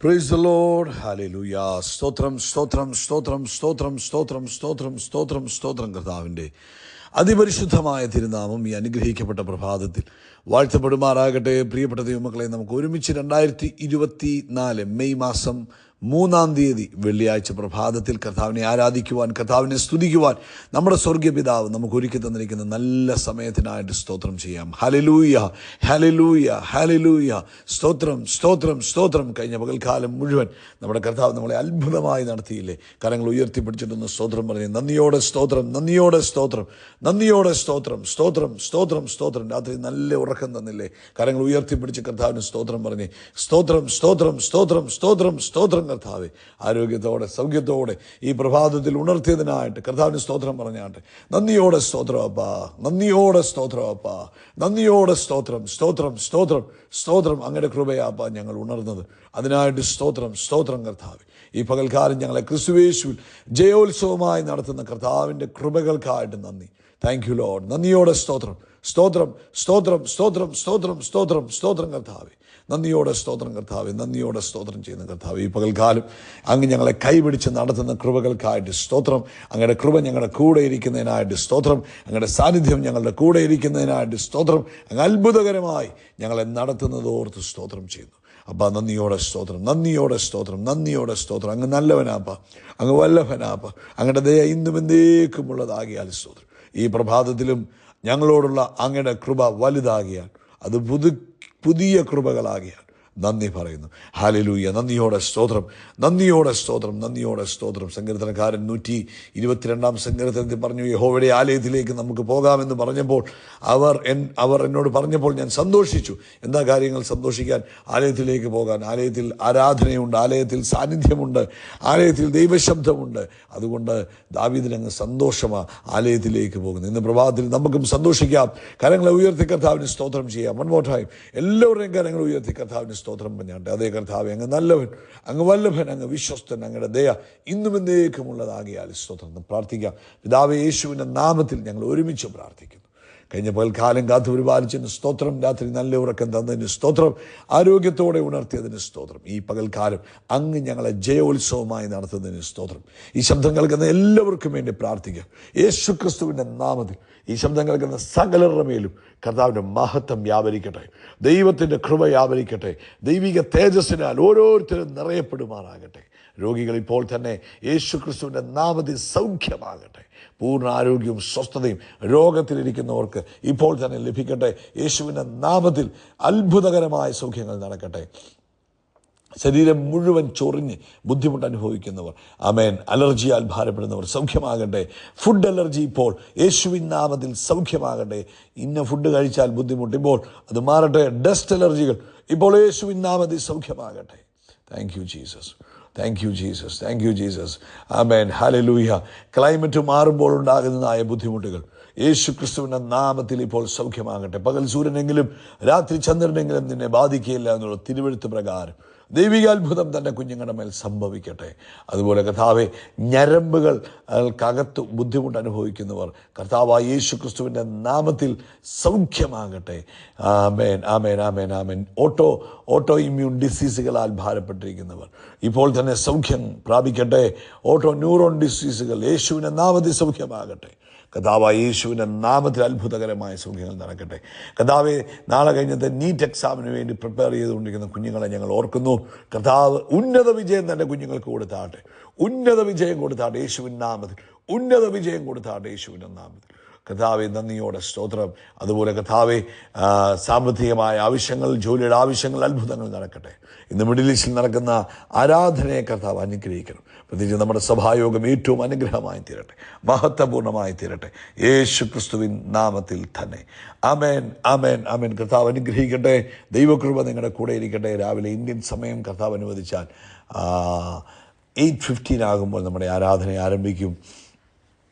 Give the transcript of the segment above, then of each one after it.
Praise the Lord. Hallelujah. സ്തോത്രം സ്തോത്രം സ്തോത്രം സ്തോത്രം സ്തോത്രം സ്തോത്രം സ്തോത്രം സ്തോത്രം. കർത്താവിൻ്റെ അതിപരിശുദ്ധമായ തിരുനാമം ഈ അനുഗ്രഹിക്കപ്പെട്ട പ്രഭാതത്തിൽ വാഴ്ത്തപ്പെടുമാറാകട്ടെ. പ്രിയപ്പെട്ട ദൈവമക്കളെ, നമുക്ക് ഒരുമിച്ച് 2024 മെയ് മാസം 3 തീയതി വെള്ളിയാഴ്ച പ്രഭാതത്തിൽ കർത്താവിനെ ആരാധിക്കുവാൻ, കർത്താവിനെ സ്തുതിക്കുവാൻ നമ്മുടെ സ്വർഗീയ പിതാവ് നമുക്ക് ഒരുക്കി തന്നിരിക്കുന്ന നല്ല സമയത്തിനായിട്ട് സ്തോത്രം ചെയ്യാം. Hallelujah, hallelujah, hallelujah. സ്തോത്രം സ്തോത്രം സ്തോത്രം. കഴിഞ്ഞ പകൽക്കാലം മുഴുവൻ നമ്മുടെ കർത്താവ് നമ്മളെ അത്ഭുതമായി നടത്തിയില്ലേ? കരങ്ങൾ ഉയർത്തിപ്പിടിച്ചിട്ടൊന്ന് സ്തോത്രം പറഞ്ഞ് നന്ദിയോടെ സ്തോത്രം, നന്ദിയോടെ സ്തോത്രം, നന്ദിയോടെ സ്തോത്രം, സ്തോത്രം സ്തോത്രം സ്തോത്രം. രാത്രി നല്ല ഉറക്കം തന്നില്ലേ? കരങ്ങൾ ഉയർത്തിപ്പിടിച്ച് കർത്താവിന് സ്തോത്രം പറഞ്ഞ് സ്തോത്രം സ്തോത്രം സ്തോത്രം സ്തോത്രം സ്തോത്രം. കർത്താവെ, ആരോഗ്യത്തോടെ സൗഖ്യത്തോടെ ഈ പ്രഭാതത്തിൽ ഉണർത്തിയതിനായിട്ട് കർത്താവിന് സ്തോത്രം പറഞ്ഞാട്ടെ. നന്ദിയോടെ സ്തോത്രം അപ്പാ, നന്ദിയോടെ സ്തോത്രം അപ്പാ, നന്ദിയോടെ സ്തോത്രം സ്തോത്രം സ്തോത്രം സ്തോത്രം. അങ്ങയുടെ കൃപയാപ്പാ ഞങ്ങൾ ഉണർന്നത്, അതിനായിട്ട് സ്തോത്രം സ്തോത്രം. കർത്താവ്, ഈ പകൽക്കാലം ഞങ്ങളെ ക്രിസ്തുയേശുവിൽ ജയോത്സവമായി നടത്തുന്ന കർത്താവിൻ്റെ കൃപകൾക്കായിട്ട് നന്ദി. Thank you Lord. നന്ദിയോടെ സ്തോത്രം സ്തോത്രം സ്തോത്രം സ്തോത്രം സ്തോത്രം സ്തോത്രം സ്തോത്രം. കർത്താവെ, നന്ദിയോടെ സ്തോത്രം. കർത്താവെ, നന്ദിയോടെ സ്തോത്രം ചെയ്യുന്ന കർത്താവ്, ഈ പകൽക്കാലം അങ്ങ് ഞങ്ങളെ കൈപിടിച്ച് നടത്തുന്ന കൃപകൾക്കായിട്ട് സ്തോത്രം. അങ്ങയുടെ കൃപ ഞങ്ങളുടെ കൂടെ ഇരിക്കുന്നതിനായിട്ട് സ്തോത്രം. അങ്ങയുടെ സാന്നിധ്യം ഞങ്ങളുടെ കൂടെ ഇരിക്കുന്നതിനായിട്ട് സ്തോത്രം. അങ്ങ് അത്ഭുതകരമായി ഞങ്ങളെ നടത്തുന്നതോർത്ത് സ്തോത്രം ചെയ്യുന്നു. അപ്പാ, നന്ദിയോടെ സ്തോത്രം, നന്ദിയോടെ സ്തോത്രം, നന്ദിയോടെ സ്തോത്രം. അങ്ങ് നല്ലവനാപ്പ, അങ്ങ് വല്ലഭനാപ്പ. അങ്ങയുടെ ദയ ഇന്നും എന്നേക്കുമുള്ളതാകിയാൽ സ്തോത്രം. ഈ പ്രഭാതത്തിലും ഞങ്ങളോടുള്ള അങ്ങയുടെ കൃപ വലുതാകിയാൽ, അത് പുതിയ കൃപകളാകിയാൽ നന്ദി പറയുന്നു. ഹല്ലേലൂയ. നന്ദിയോടെ സ്തോത്രം, നന്ദിയോടെ സ്തോത്രം, നന്ദിയോടെ സ്തോത്രം. സങ്കീർത്തനക്കാരൻ 122 സങ്കീർത്തനത്തിൽ പറഞ്ഞു, യഹോവയുടെ ആലയത്തിലേക്ക് നമുക്ക് പോകാമെന്ന് പറഞ്ഞപ്പോൾ അവർ എന്നോട് പറഞ്ഞപ്പോൾ ഞാൻ സന്തോഷിച്ചു. എന്താ കാര്യങ്ങൾ സന്തോഷിക്കാൻ? ആലയത്തിലേക്ക് പോകാൻ. ആലയത്തിൽ ആരാധനയുണ്ട്, ആലയത്തിൽ സാന്നിധ്യമുണ്ട്, ആലയത്തിൽ ദൈവശബ്ദമുണ്ട്. അതുകൊണ്ട് ദാവീദിനങ്ങ് സന്തോഷമാണ് ആലയത്തിലേക്ക് പോകുന്നത്. ഇന്ന് പ്രഭാതത്തിൽ നമുക്കും സന്തോഷിക്കാം. കരങ്ങളെ ഉയർത്തി കർത്താവിന് സ്തോത്രം ചെയ്യാം. വൺ മോർ ടൈം എല്ലാവരുടെയും കരങ്ങൾ ഉയർത്തി കർത്താവിന് സ്തോത്രം പറഞ്ഞാട്ടെ. അതേ കർത്താവെ, അങ്ങ് നല്ലവൻ, അങ്ങ് വല്ലഭൻ, അങ്ങ് വിശ്വസ്തൻ. അങ്ങയുടെ ദയ ഇന്നും എന്നേക്കുമുള്ളതാകിയാൽ സ്തോത്രം. പ്രാർത്ഥിക്കാം. പിതാവേ, യേശുവിൻ്റെ നാമത്തിൽ ഞങ്ങൾ ഒരുമിച്ച് പ്രാർത്ഥിക്കുന്നു. കഴിഞ്ഞ പകൽക്കാലം കാത്തു പരിപാലിച്ചതിന് സ്തോത്രം. രാത്രി നല്ല ഉറക്കം തന്നതിന് സ്തോത്രം. ആരോഗ്യത്തോടെ ഉണർത്തിയതിന് സ്തോത്രം. ഈ പകൽക്കാലം അങ്ങ് ഞങ്ങളെ ജയോത്സവമായി നടത്തുന്നതിന് സ്തോത്രം. ഈ ശബ്ദം കേൾക്കുന്ന എല്ലാവർക്കും വേണ്ടി പ്രാർത്ഥിക്കാം. യേശു ക്രിസ്തുവിൻ്റെ നാമത്തിൽ ഈ ശബ്ദം കേൾക്കുന്ന സകലരുടെ മേലും കർത്താവിൻ്റെ മഹത്വം വ്യാപരിക്കട്ടെ, ദൈവത്തിൻ്റെ കൃപ വ്യാപരിക്കട്ടെ, ദൈവിക തേജസ്സിനാൽ ഓരോരുത്തരും നിറയപ്പെടുമാറാകട്ടെ. രോഗികൾ ഇപ്പോൾ തന്നെ യേശു ക്രിസ്തുവിൻ്റെ നാമത്തിൽ സൗഖ്യമാകട്ടെ. പൂർണ്ണ ആരോഗ്യവും സ്വസ്ഥതയും രോഗത്തിലിരിക്കുന്നവർക്ക് ഇപ്പോൾ തന്നെ ലഭിക്കട്ടെ. യേശുവിൻ്റെ നാമത്തിൽ അത്ഭുതകരമായ സൗഖ്യങ്ങൾ നടക്കട്ടെ. ശരീരം മുഴുവൻ ചൊറിഞ്ഞ് ബുദ്ധിമുട്ട് അനുഭവിക്കുന്നവർ, ആമേൻ, അലർജിയാൽ ഭാരപ്പെടുന്നവർ സൗഖ്യമാകട്ടെ. ഫുഡ് അലർജി ഇപ്പോൾ യേശുവിൻ നാമത്തിൽ സൗഖ്യമാകട്ടെ. ഇന്ന ഫുഡ് കഴിച്ചാൽ ബുദ്ധിമുട്ട്, ഇപ്പോൾ അത് മാറട്ടെ. ഡസ്റ്റ് അലർജികൾ ഇപ്പോൾ യേശുവിൻ നാമത്തിൽ സൗഖ്യമാകട്ടെ. Thank you Jesus, thank you Jesus, thank you Jesus. Amen, hallelujah. Climate മാറുമ്പോൾ ഉണ്ടാകുന്നതായ ബുദ്ധിമുട്ടുകൾ യേശു ക്രിസ്തുവിൻ്റെ നാമത്തിൽ ഇപ്പോൾ സൗഖ്യമാകട്ടെ. പകൽ സൂര്യനെങ്കിലും രാത്രി ചന്ദ്രനെങ്കിലും നിന്നെ ബാധിക്കുകയില്ല എന്നുള്ള തിരുവെഴുത്ത് പ്രകാരം ദൈവികാത്ഭുതം തൻ്റെ കുഞ്ഞുങ്ങളുടെ മേൽ സംഭവിക്കട്ടെ. അതുപോലെ കർത്താവെ, ഞരമ്പുകൾക്കകത്ത് ബുദ്ധിമുട്ട് അനുഭവിക്കുന്നവർ കർത്താവായ യേശു ക്രിസ്തുവിൻ്റെ നാമത്തിൽ സൗഖ്യമാകട്ടെ. ആമേൻ, ആമേൻ, ആമേൻ, ആമേൻ. ഓട്ടോ ഇമ്മ്യൂൺ ഡിസീസുകളാൽ ഭാരപ്പെട്ടിരിക്കുന്നവർ ഇപ്പോൾ തന്നെ സൗഖ്യം പ്രാപിക്കട്ടെ. ഓട്ടോ ന്യൂറോൺ ഡിസീസുകൾ യേശുവിൻ്റെ നാമത്തിൽ സൗഖ്യമാകട്ടെ. കർത്താവായ യേശുവിൻ്റെ നാമത്തിൽ അത്ഭുതകരമായ സൗഖ്യങ്ങൾ നടക്കട്ടെ. കർത്താവെ, നാളെ കഴിഞ്ഞത്തെ നീറ്റ് എക്സാമിന് വേണ്ടി പ്രിപ്പയർ ചെയ്തുകൊണ്ടിരിക്കുന്ന കുഞ്ഞുങ്ങളെ ഞങ്ങൾ ഓർക്കുന്നു. കർത്താവ് ഉന്നത വിജയം തൻ്റെ കുഞ്ഞുങ്ങൾക്ക് കൊടുത്താട്ടെ, ഉന്നത വിജയം കൊടുത്താട്ടെ യേശുവിൻ്റെ നാമത്തിൽ, ഉന്നത വിജയം കൊടുത്താട്ടെ യേശുവിൻ്റെ നാമത്തിൽ. കർത്താവെ, നന്ദിയോടെ സ്തോത്രം. അതുപോലെ കർത്താവെ, സാമ്പത്തികമായ ആവശ്യങ്ങൾ, ജോലിയുടെ ആവശ്യങ്ങൾ, അത്ഭുതങ്ങൾ നടക്കട്ടെ. ഇന്ന് മിഡിൽ ഈസ്റ്റിൽ നടക്കുന്ന ആരാധനയെ കർത്താവ് അനുഗ്രഹിക്കണം. പ്രത്യേകിച്ച് നമ്മുടെ സഭായോഗം ഏറ്റവും അനുഗ്രഹമായി തീരട്ടെ, മഹത്വപൂർണ്ണമായി തീരട്ടെ, യേശു ക്രിസ്തുവിൻ നാമത്തിൽ തന്നെ. ആമേൻ, ആമേൻ, ആമേൻ. കർത്താവ് അനുഗ്രഹിക്കട്ടെ. ദൈവകൃപ നിങ്ങളുടെ കൂടെ ഇരിക്കട്ടെ. രാവിലെ ഇന്ത്യൻ സമയം കർത്താവ് അനുവദിച്ചാൽ 8:15 ആകുമ്പോൾ നമ്മുടെ ആരാധന ആരംഭിക്കും.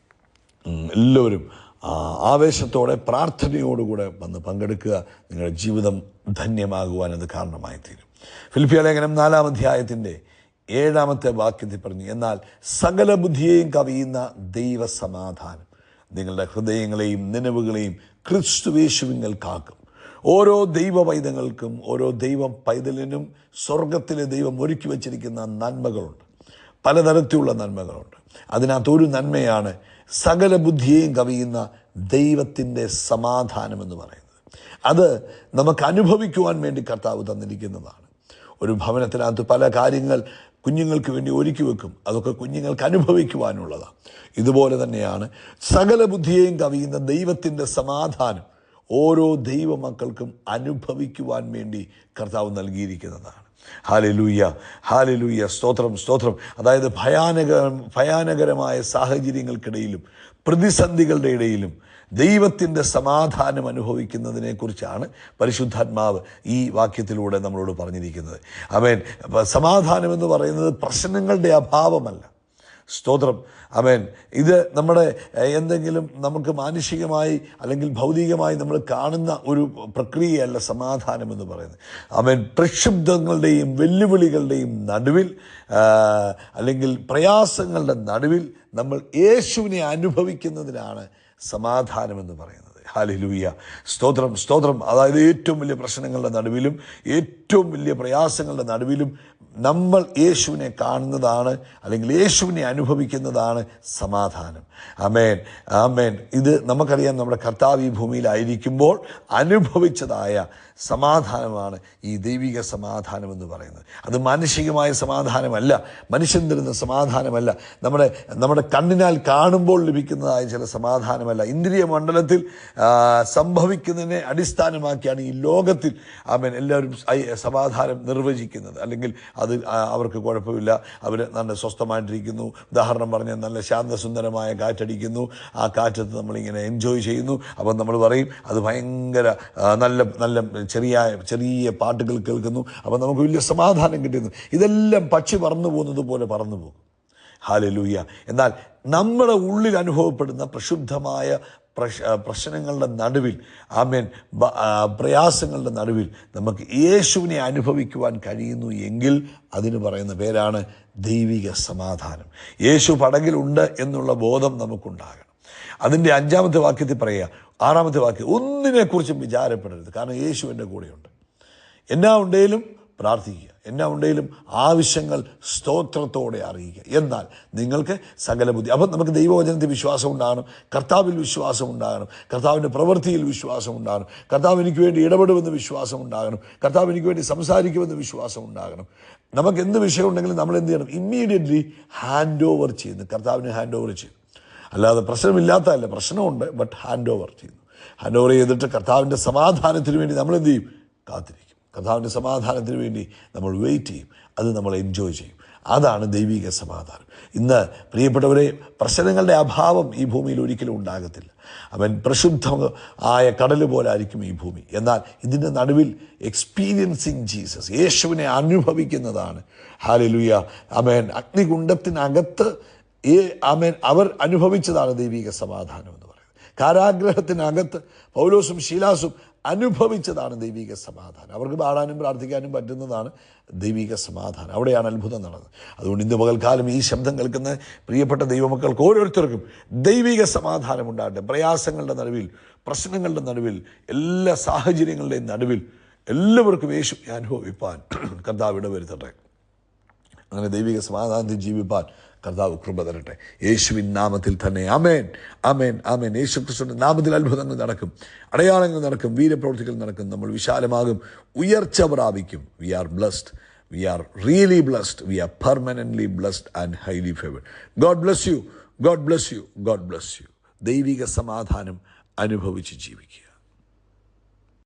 എല്ലാവരും ആവേശത്തോടെ പ്രാർത്ഥനയോടുകൂടെ വന്ന് പങ്കെടുക്കുക. നിങ്ങളുടെ ജീവിതം ധന്യമാകുവാൻ അത് കാരണമായി തീരും. ഫിലിപ്പിയ ലേഖനം 4-ാം അധ്യായത്തിൻ്റെ 7-ാമത്തെ വാക്യത്തിൽ പറഞ്ഞു, എന്നാൽ സകല ബുദ്ധിയെയും കവിയുന്ന ദൈവസമാധാനം നിങ്ങളുടെ ഹൃദയങ്ങളെയും നിലവുകളെയും ക്രിസ്തുയേശുവിങ്കൽ കാക്കും. ഓരോ ദൈവ പൈതങ്ങൾക്കും, ഓരോ ദൈവ പൈതലിനും സ്വർഗത്തിലെ ദൈവം ഒരുക്കി വച്ചിരിക്കുന്ന നന്മകളുണ്ട്. പലതരത്തിലുള്ള നന്മകളുണ്ട്. അതിനകത്തൊരു നന്മയാണ് സകല ബുദ്ധിയെയും കവിയുന്ന ദൈവത്തിൻ്റെ സമാധാനമെന്ന് പറയുന്നത്. അത് നമുക്ക് അനുഭവിക്കുവാൻ വേണ്ടി കർത്താവ് തന്നിരിക്കുന്നതാണ്. ഒരു ഭവനത്തിനകത്ത് പല കാര്യങ്ങൾ കുഞ്ഞുങ്ങൾക്ക് വേണ്ടി ഒരുക്കി വെക്കും. അതൊക്കെ കുഞ്ഞുങ്ങൾക്ക് അനുഭവിക്കുവാനുള്ളതാണ്. ഇതുപോലെ തന്നെയാണ് സകല ബുദ്ധിയെയും കവിയുന്ന ദൈവത്തിൻ്റെ സമാധാനം ഓരോ ദൈവമക്കൾക്കും അനുഭവിക്കുവാൻ വേണ്ടി കർത്താവ് നൽകിയിരിക്കുന്നതാണ്. ഹല്ലേലൂയ, ഹല്ലേലൂയ, സ്തോത്രം, സ്തോത്രം. അതായത് ഭയാനകരമായ സാഹചര്യങ്ങൾക്കിടയിലും പ്രതിസന്ധികളുടെ ഇടയിലും ദൈവത്തിൻ്റെ സമാധാനം അനുഭവിക്കുന്നതിനെക്കുറിച്ചാണ് പരിശുദ്ധാത്മാവ് ഈ വാക്യത്തിലൂടെ നമ്മളോട് പറഞ്ഞിരിക്കുന്നത്. ആമേൻ. സമാധാനം എന്ന് പറയുന്നത് പ്രശ്നങ്ങളുടെ അഭാവമല്ല. സ്തോത്രം, ആമേൻ. ഇത് നമ്മുടെ എന്തെങ്കിലും നമുക്ക് മാനുഷികമായി അല്ലെങ്കിൽ ഭൗതികമായി നമ്മൾ കാണുന്ന ഒരു പ്രക്രിയയല്ല സമാധാനം എന്ന് പറയുന്നത്. ആമേൻ. പ്രക്ഷുബ്ധങ്ങളുടെയും വെല്ലുവിളികളുടെയും നടുവിൽ അല്ലെങ്കിൽ പ്രയാസങ്ങളുടെ നടുവിൽ നമ്മൾ യേശുവിനെ അനുഭവിക്കുന്നതിനാണ് സമാധാനമെന്ന് പറയുന്നത്. ഹല്ലേലൂയ, സ്തോത്രം, സ്തോത്രം. അതായത് ഏറ്റവും വലിയ പ്രശ്നങ്ങളുടെ നടുവിലും ഏറ്റവും വലിയ പ്രയാസങ്ങളുടെ നടുവിലും നമ്മൾ യേശുവിനെ കാണുന്നതാണ് അല്ലെങ്കിൽ യേശുവിനെ അനുഭവിക്കുന്നതാണ് സമാധാനം. ആമേൻ, ആമേൻ. ഇത് നമുക്കറിയാം, നമ്മുടെ കർത്താവ് ഈ ഭൂമിയിലായിരിക്കുമ്പോൾ അനുഭവിച്ചതായ സമാധാനമാണ് ഈ ദൈവിക സമാധാനം എന്ന് പറയുന്നത്. അത് മാനുഷികമായ സമാധാനമല്ല, മനുഷ്യൻ തരുന്ന സമാധാനമല്ല, നമ്മുടെ കണ്ണിനാൽ കാണുമ്പോൾ ലഭിക്കുന്നതായ ചില സമാധാനമല്ല. ഇന്ദ്രിയ മണ്ഡലത്തിൽ സംഭവിക്കുന്നതിനെ അടിസ്ഥാനമാക്കിയാണ് ഈ ലോകത്തിൽ ആമേൻ എല്ലാവരും സമാധാനം നിർവചിക്കുന്നത്. അല്ലെങ്കിൽ അത് അവർക്ക് കുഴപ്പമില്ല, അവർ നല്ല സ്വസ്ഥമായിട്ടിരിക്കുന്നു. ഉദാഹരണം പറഞ്ഞാൽ നല്ല ശാന്തസുന്ദരമായ കാറ്റടിക്കുന്നു, ആ കാറ്റത്ത് നമ്മളിങ്ങനെ എൻജോയ് ചെയ്യുന്നു. അപ്പം നമ്മൾ പറയും അത് ഭയങ്കര നല്ല ചെറിയ പാട്ടുകൾ കേൾക്കുന്നു, അപ്പം നമുക്ക് വലിയ സമാധാനം കിട്ടുന്നു. ഇതെല്ലാം പക്ഷി പറന്നു പോകുന്നത് പോലെ പറന്നു പോകും. ഹല്ലേലൂയ. എന്നാൽ നമ്മുടെ ഉള്ളിൽ അനുഭവപ്പെടുന്ന പ്രക്ഷുബ്ധമായ പ്രശ്നങ്ങളുടെ നടുവിൽ, ആമേൻ, പ്രയാസങ്ങളുടെ നടുവിൽ നമുക്ക് യേശുവിനെ അനുഭവിക്കുവാൻ കഴിയുന്നു എങ്കിൽ അതിന് പറയുന്ന പേരാണ് ദൈവിക സമാധാനം. യേശു പടകിലുണ്ട് എന്നുള്ള ബോധം നമുക്കുണ്ടാകണം. അതിൻ്റെ 5-ാമത്തെ വാക്യത്തിൽ പറയുക, 6-ാമത്തെ വാക്യം, ഒന്നിനെക്കുറിച്ചും വിചാരപ്പെടരുത്, കാരണം യേശു എൻ്റെ കൂടെയുണ്ട്. എന്നാ ഉണ്ടേലും പ്രാർത്ഥിക്കുക, എന്നാ ഉണ്ടെങ്കിലും ആവശ്യങ്ങൾ സ്തോത്രത്തോടെ അറിയിക്കുക, എന്നാൽ നിങ്ങൾക്ക് സകല ബുദ്ധി. അപ്പം നമുക്ക് ദൈവവചനത്തിൽ വിശ്വാസം ഉണ്ടാകണം, കർത്താവിൽ വിശ്വാസം ഉണ്ടാകണം, കർത്താവിൻ്റെ പ്രവൃത്തിയിൽ വിശ്വാസം ഉണ്ടാകണം, കർത്താവ് എനിക്ക് വേണ്ടി ഇടപെടുമെന്ന് വിശ്വാസം ഉണ്ടാകണം, കർത്താവ് എനിക്ക് വേണ്ടി സംസാരിക്കുമെന്ന് വിശ്വാസം ഉണ്ടാകണം. നമുക്ക് എന്ത് വിഷയം ഉണ്ടെങ്കിലും നമ്മൾ എന്ത് ചെയ്യണം? ഇമ്മീഡിയറ്റ്ലി ഹാൻഡ് ഓവർ ചെയ്യുന്നു, കർത്താവിന് ഹാൻഡ് ഓവർ ചെയ്യും. അല്ലാതെ പ്രശ്നമില്ലാത്തതല്ല, പ്രശ്നമുണ്ട്, ബട്ട് ഹാൻഡ് ഓവർ ചെയ്യുന്നു. ഹാൻഡ് ഓവർ ചെയ്തിട്ട് കർത്താവിൻ്റെ സമാധാനത്തിന് വേണ്ടി നമ്മൾ എന്ത് ചെയ്യും? കാത്തിരിക്കും. കർത്താവിൻ്റെ സമാധാനത്തിന് വേണ്ടി നമ്മൾ വെയിറ്റ് ചെയ്യും, അത് നമ്മൾ എൻജോയ് ചെയ്യും. അതാണ് ദൈവിക സമാധാനം. ഇന്ന് പ്രിയപ്പെട്ടവരെ, പ്രശ്നങ്ങളുടെ അഭാവം ഈ ഭൂമിയിൽ ഒരിക്കലും ഉണ്ടാകത്തില്ല. അവൻ പ്രക്ഷുബ്ധമായ കടൽ പോലായിരിക്കും ഈ ഭൂമി. എന്നാൽ ഇതിൻ്റെ നടുവിൽ എക്സ്പീരിയൻസിങ് ജീസസ്, യേശുവിനെ അനുഭവിക്കുന്നതാണ്. ഹല്ലേലൂയ, ആമേൻ. അഗ്നികുണ്ഡത്തിനകത്ത് ആമേൻ അവർ അനുഭവിച്ചതാണ് ദൈവിക സമാധാനം എന്ന് പറയുന്നത്. കാരാഗ്രഹത്തിനകത്ത് പൗലോസും ശീലാസും അനുഭവിച്ചതാണ് ദൈവിക സമാധാനം. അവർക്ക് പാടാനും പ്രാർത്ഥിക്കാനും പറ്റുന്നതാണ് ദൈവിക സമാധാനം. അവിടെയാണ് അത്ഭുതം നടന്നത്. അതുകൊണ്ട് ഇന്ന് പകൽക്കാലം ഈ ശബ്ദം കേൾക്കുന്ന പ്രിയപ്പെട്ട ദൈവമക്കൾക്ക് ഓരോരുത്തർക്കും ദൈവിക സമാധാനം ഉണ്ടാകട്ടെ. പ്രയാസങ്ങളുടെ നടുവിൽ, പ്രശ്നങ്ങളുടെ നടുവിൽ, എല്ലാ സാഹചര്യങ്ങളുടെയും നടുവിൽ എല്ലാവർക്കും യേശു അനുഭവിപ്പാൻ കർത്താവ് ഇടവരുത്തട്ടെ. അങ്ങനെ ദൈവിക സമാധാനത്തിൽ ജീവിപ്പാൻ കർത്താവ് കൃപ തരട്ടെ. യേശുവിൻ നാമത്തിൽ തന്നെ. ആമേൻ, ആമേൻ, ആമേൻ. യേശു ക്രിസ്തുവിൻ്റെ നാമത്തിൽ അത്ഭുതങ്ങൾ നടക്കും, അടയാളങ്ങൾ നടക്കും, വീരപ്രവൃത്തികൾ നടക്കും. നമ്മൾ വിശാലമാകും, ഉയർച്ച പ്രാപിക്കും. We are blessed, we are really blessed, we are permanently blessed and highly favoured. God bless you, God bless you, God bless you. ദൈവിക സമാധാനം അനുഭവിച്ച് ജീവിക്കുക.